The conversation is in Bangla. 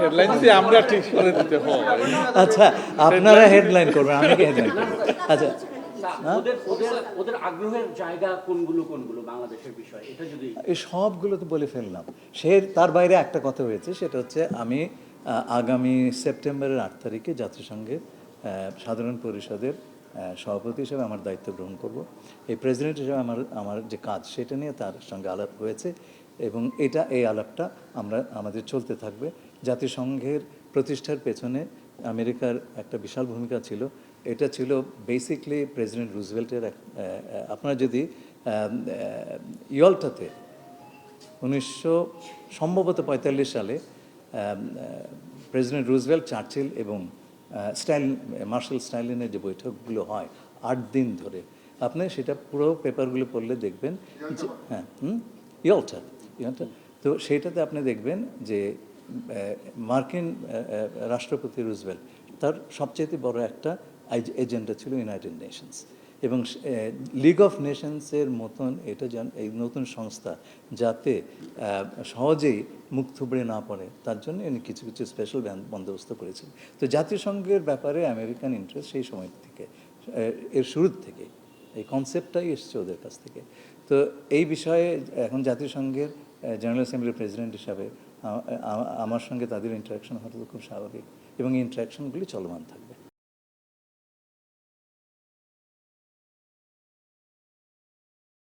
হেডলাইন দিয়ে আমরা ঠিক করে দিতে হয়। আচ্ছা, আপনারা হেডলাইন করবেন, আমি কি হেডলাইন করবো? আচ্ছা, না, ওদের আগ্রহের জায়গা কোনগুলো কোনগুলো বাংলাদেশের বিষয়, এটা যদি এই সবগুলো তো বলে ফেললাম। তার বাইরে একটা কথা হয়েছে, সেটা হচ্ছে আমি আগামী সেপ্টেম্বরের 8 তারিখে জাতিসংঘের সাধারণ পরিষদের সভাপতি হিসেবে আমার দায়িত্ব গ্রহণ করব। এই প্রেসিডেন্ট হিসেবে আমার যে কাজ সেটা নিয়ে তার সঙ্গে আলাপ হয়েছে, এবং এই আলাপটা আমাদের চলতে থাকবে। জাতিসংঘের প্রতিষ্ঠার পেছনে আমেরিকার একটা বিশাল ভূমিকা ছিল। এটা ছিল বেসিকলি প্রেসিডেন্ট রুজভেল্টের আপনারা যদি ইয়ল্টাতে সম্ভবত 1945 সালে প্রেসিডেন্ট রুজভেল্ট, চার্চিল এবং মার্শাল স্টালিনের যে বৈঠকগুলো হয় 8 দিন ধরে, আপনি সেটা পুরো পেপারগুলো পড়লে দেখবেন যে হ্যাঁ ইয়ল্টা। তো সেইটাতে আপনি দেখবেন যে মার্কিন রাষ্ট্রপতি রুজভেল্ট, তার সবচেয়ে বড় একটা এজেন্ডা ছিল ইউনাইটেড নেশনস, এবং লিগ অফ নেশনসের মতন এটা এই নতুন সংস্থা যাতে সহজেই মুখ থুবড়ে না পড়ে, তার জন্য উনি কিছু কিছু স্পেশাল বন্দোবস্ত করেছেন। তো জাতিসংঘের ব্যাপারে আমেরিকান ইন্টারেস্ট সেই সময় থেকে, এর শুরুর থেকে এই কনসেপ্টটাই এসছে ওদের কাছ থেকে। তো এই বিষয়ে এখন জাতিসংঘের জেনারেল অ্যাসেম্বলির প্রেসিডেন্ট হিসাবে আমার সঙ্গে তাদের ইন্টারাকশন হওয়াটা খুব স্বাভাবিক, এবং এই ইন্টারাকশনগুলি চলমান থাকবে।